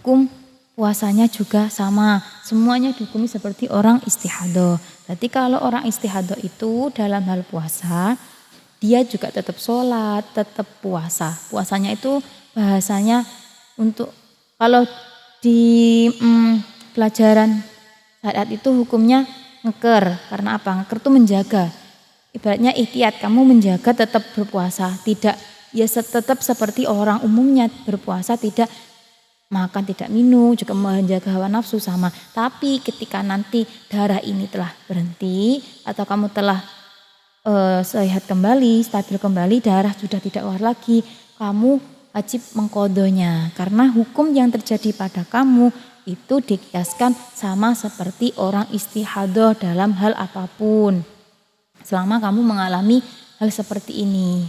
hukum puasanya juga sama. Semuanya dihukumi seperti orang istihadah. Berarti kalau orang istihadah itu dalam hal puasa, dia juga tetap sholat, tetap puasa. Puasanya itu bahasanya untuk kalau di pelajaran syariat itu hukumnya ngeker. Karena apa? Ngeker itu menjaga. Ibaratnya ikhtiat, kamu menjaga tetap berpuasa. Tidak, ya tetap seperti orang umumnya berpuasa, tidak makan, tidak minum, juga menjaga hawa nafsu sama. Tapi ketika nanti darah ini telah berhenti atau kamu telah sehat kembali, stabil kembali, darah sudah tidak keluar lagi, kamu wajib mengkodonya. Karena hukum yang terjadi pada kamu itu dikiaskan sama seperti orang istihadah dalam hal apapun. Selama kamu mengalami hal seperti ini.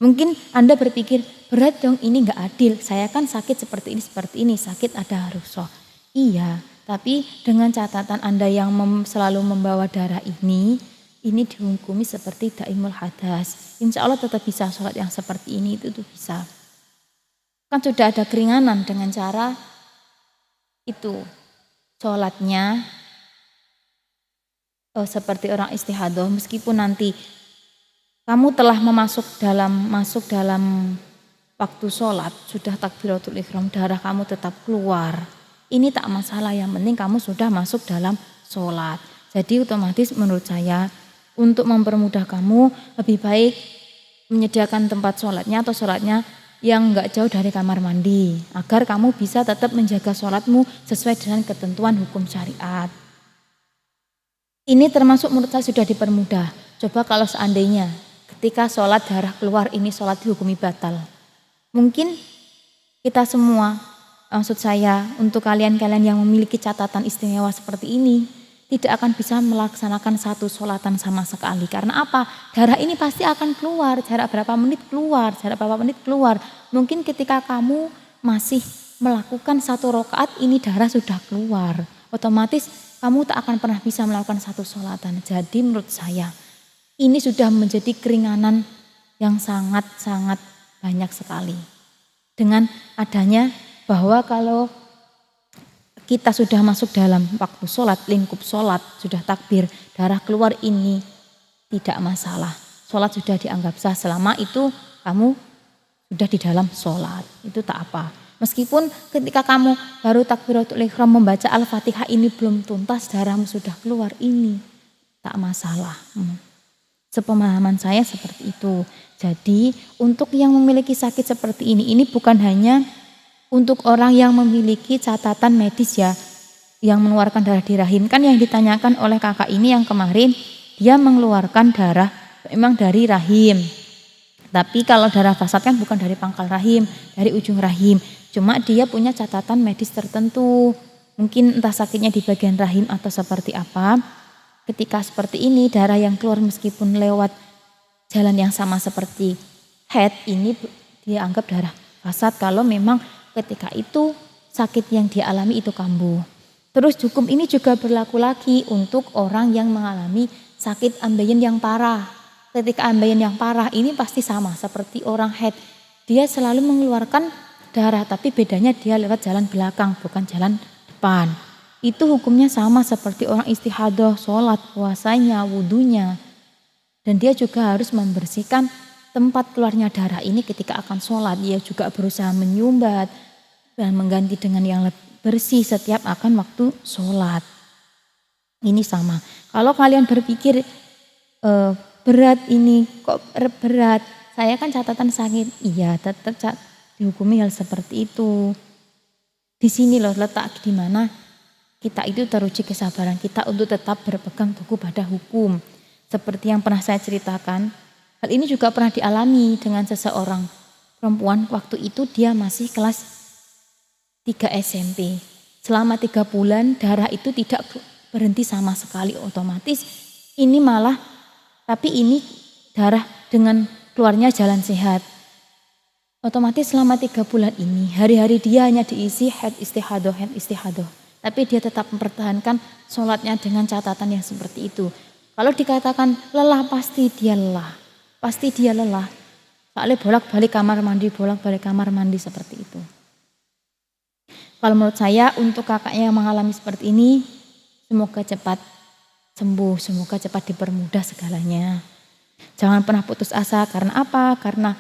Mungkin Anda berpikir, berat dong, ini gak adil. Saya kan sakit seperti ini, sakit ada rukhsah. Iya, tapi dengan catatan Anda yang selalu membawa darah ini dihukumi seperti daimul hadas. Insya Allah tetap bisa sholat yang seperti ini, itu bisa. Kan sudah ada keringanan dengan cara itu. Sholatnya seperti orang istihadah, meskipun nanti kamu telah masuk dalam waktu sholat, sudah takbiratul ihram, darah kamu tetap keluar. Ini tak masalah, yang penting kamu sudah masuk dalam sholat. Jadi otomatis menurut saya untuk mempermudah kamu lebih baik menyediakan tempat sholatnya atau sholatnya yang enggak jauh dari kamar mandi. Agar kamu bisa tetap menjaga sholatmu sesuai dengan ketentuan hukum syariat. Ini termasuk menurut saya sudah dipermudah. Coba kalau seandainya ketika sholat darah keluar, ini sholat dihukumi batal. Mungkin kita semua, maksud saya untuk kalian-kalian yang memiliki catatan istimewa seperti ini, tidak akan bisa melaksanakan satu sholatan sama sekali. Karena apa? Darah ini pasti akan keluar, jarak berapa menit keluar. Mungkin ketika kamu masih melakukan satu rakaat, ini darah sudah keluar. Otomatis kamu tak akan pernah bisa melakukan satu sholatan. Jadi menurut saya ini sudah menjadi keringanan yang sangat-sangat banyak sekali. Dengan adanya bahwa kalau kita sudah masuk dalam waktu sholat, lingkup sholat, sudah takbir, darah keluar, ini tidak masalah. Sholat sudah dianggap sah selama itu kamu sudah di dalam sholat. Itu tak apa. Meskipun ketika kamu baru takbiratul ihram membaca Al-Fatihah ini belum tuntas, darahmu sudah keluar, ini tak masalah. Sepemahaman saya seperti itu. Jadi untuk yang memiliki sakit seperti ini bukan hanya untuk orang yang memiliki catatan medis ya, yang mengeluarkan darah di rahim. Kan yang ditanyakan oleh kakak ini yang kemarin, dia mengeluarkan darah memang dari rahim. Tapi kalau darah fasad kan bukan dari pangkal rahim, dari ujung rahim. Cuma dia punya catatan medis tertentu. Mungkin entah sakitnya di bagian rahim atau seperti apa. Ketika seperti ini darah yang keluar meskipun lewat jalan yang sama seperti head, ini dianggap darah fasad kalau memang ketika itu sakit yang dia alami itu kambuh. Terus hukum ini juga berlaku lagi untuk orang yang mengalami sakit ambeien yang parah. Ketika ambeien yang parah ini pasti sama seperti orang head. Dia selalu mengeluarkan darah, tapi bedanya dia lewat jalan belakang, bukan jalan depan. Itu hukumnya sama seperti orang istihadah, sholat, puasanya, wudunya. Dan dia juga harus membersihkan tempat keluarnya darah ini ketika akan sholat. Dia juga berusaha menyumbat dan mengganti dengan yang lebih bersih setiap akan waktu sholat. Ini sama. Kalau kalian berpikir berat ini, kok berat? Saya kan catatan sakit. Iya, tetap dihukumi hal seperti itu. Di sini loh letak di mana kita itu teruji kesabaran kita untuk tetap berpegang teguh pada hukum. Seperti yang pernah saya ceritakan, hal ini juga pernah dialami dengan seseorang perempuan. Waktu itu dia masih kelas 3 SMP. Selama 3 bulan darah itu tidak berhenti sama sekali, otomatis ini malah, tapi ini darah dengan keluarnya jalan sehat. Otomatis selama 3 bulan ini hari-hari dia hanya diisi head istihadah. Tapi dia tetap mempertahankan sholatnya dengan catatan yang seperti itu. Kalau dikatakan lelah, pasti dia lelah. Soalnya bolak-balik kamar mandi seperti itu. Kalau menurut saya untuk kakaknya yang mengalami seperti ini, semoga cepat sembuh, semoga cepat dipermudah segalanya. Jangan pernah putus asa, karena apa? Karena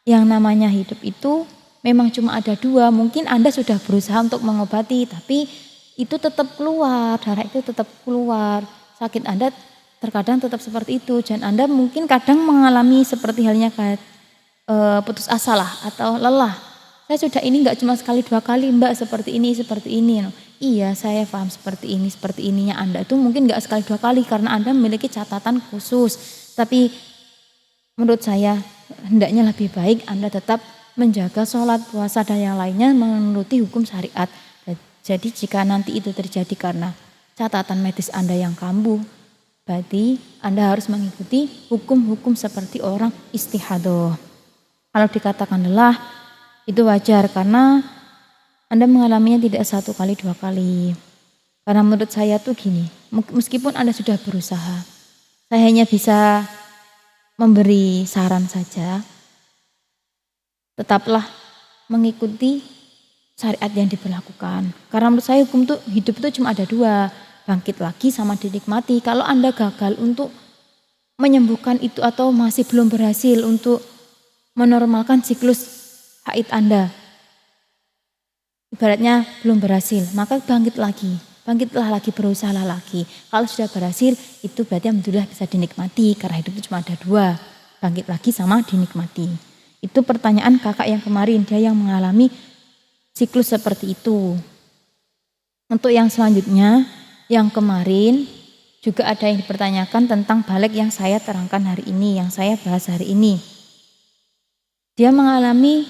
yang namanya hidup itu memang cuma ada dua. Mungkin Anda sudah berusaha untuk mengobati, tapi itu tetap keluar, darah itu tetap keluar. Sakit Anda terkadang tetap seperti itu. Dan Anda mungkin kadang mengalami seperti halnya kayak putus asa lah atau lelah. Saya sudah ini enggak cuma sekali dua kali Mbak seperti ini. Iya, saya paham seperti ini, seperti ininya Anda itu mungkin enggak sekali dua kali karena Anda memiliki catatan khusus. Tapi menurut saya hendaknya lebih baik Anda tetap menjaga sholat, puasa dan yang lainnya menuruti hukum syariat. Jadi jika nanti itu terjadi karena catatan medis Anda yang kambuh, berarti Anda harus mengikuti hukum-hukum seperti orang istihadah. Kalau dikatakan lelah, itu wajar karena Anda mengalaminya tidak satu kali, dua kali. Karena menurut saya tuh gini, meskipun Anda sudah berusaha, saya hanya bisa memberi saran saja. Tetaplah mengikuti syariat yang diberlakukan. Karena menurut saya hukum tuh hidup itu cuma ada dua, bangkit lagi sama dinikmati. Kalau Anda gagal untuk menyembuhkan itu atau masih belum berhasil untuk menormalkan siklus haid Anda, ibaratnya belum berhasil, maka bangkitlah lagi, berusahalah lagi. Kalau sudah berhasil, itu berarti alhamdulillah bisa dinikmati, karena hidup itu cuma ada dua, bangkit lagi sama dinikmati. Itu pertanyaan kakak yang kemarin, dia yang mengalami siklus seperti itu. Untuk yang selanjutnya, yang kemarin juga ada yang dipertanyakan tentang balik yang saya terangkan hari ini, yang saya bahas hari ini. Dia mengalami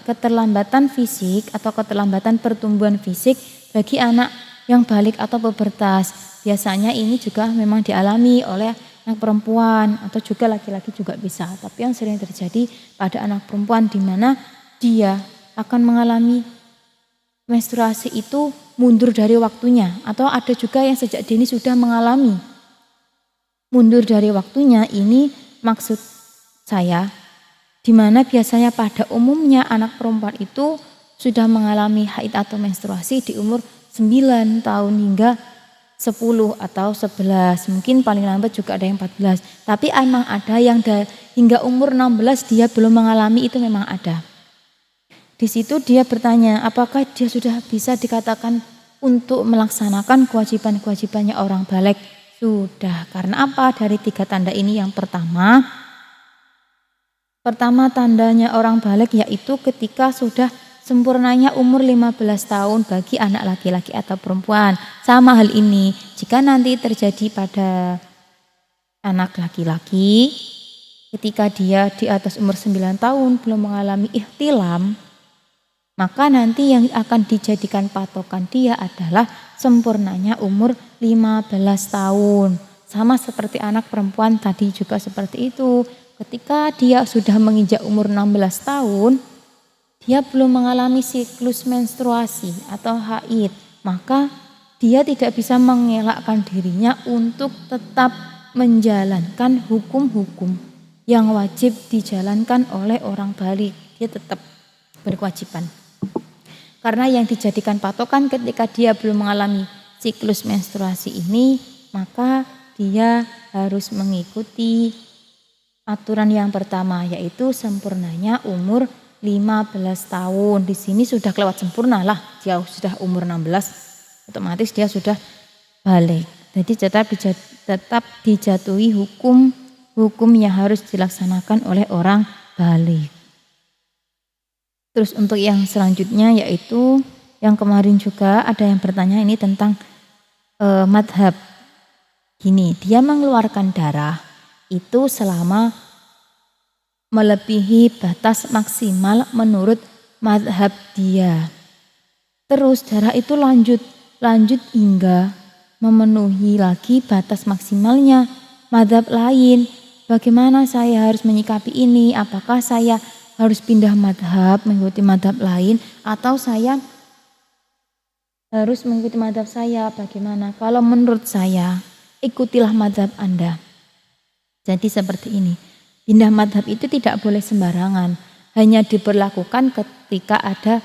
keterlambatan fisik atau keterlambatan pertumbuhan fisik bagi anak yang balik atau pubertas. Biasanya ini juga memang dialami oleh anak perempuan atau juga laki-laki juga bisa. Tapi yang sering terjadi pada anak perempuan di mana dia akan mengalami menstruasi itu mundur dari waktunya, atau ada juga yang sejak dini sudah mengalami mundur dari waktunya. Ini maksud saya, di mana biasanya pada umumnya anak perempuan itu sudah mengalami haid atau menstruasi di umur 9 tahun hingga 10 atau 11, mungkin paling lambat juga ada yang 14. Tapi emang ada yang hingga umur 16 dia belum mengalami, itu memang ada. Di situ dia bertanya, apakah dia sudah bisa dikatakan untuk melaksanakan kewajiban-kewajibannya orang balik? Sudah. Karena apa? Dari 3 tanda ini, yang pertama tandanya orang balik yaitu ketika sudah sempurnanya umur 15 tahun bagi anak laki-laki atau perempuan. Sama hal ini, jika nanti terjadi pada anak laki-laki, ketika dia di atas umur 9 tahun belum mengalami ihtilam, maka nanti yang akan dijadikan patokan dia adalah sempurnanya umur 15 tahun. Sama seperti anak perempuan tadi juga seperti itu. Ketika dia sudah menginjak umur 16 tahun, dia belum mengalami siklus menstruasi atau haid, maka dia tidak bisa mengelakkan dirinya untuk tetap menjalankan hukum-hukum yang wajib dijalankan oleh orang balik. Dia tetap berkewajiban. Karena yang dijadikan patokan ketika dia belum mengalami siklus menstruasi ini, maka dia harus mengikuti aturan yang pertama, yaitu sempurnanya umur 15 tahun. Di sini sudah kelewat sempurna lah, dia sudah umur 16, otomatis dia sudah balik. Jadi tetap dijatuhi hukum yang harus dilaksanakan oleh orang balik. Terus untuk yang selanjutnya, yaitu yang kemarin juga ada yang bertanya ini tentang madhab. Gini, dia mengeluarkan darah itu selama melebihi batas maksimal menurut madhab dia. Terus darah itu lanjut hingga memenuhi lagi batas maksimalnya. Madhab lain, bagaimana saya harus menyikapi ini? Apakah saya harus pindah madhab, mengikuti madhab lain, atau saya harus mengikuti madhab saya? Bagaimana? Kalau menurut saya, ikutilah madhab Anda. Jadi seperti ini, pindah madhab itu tidak boleh sembarangan, hanya diberlakukan ketika ada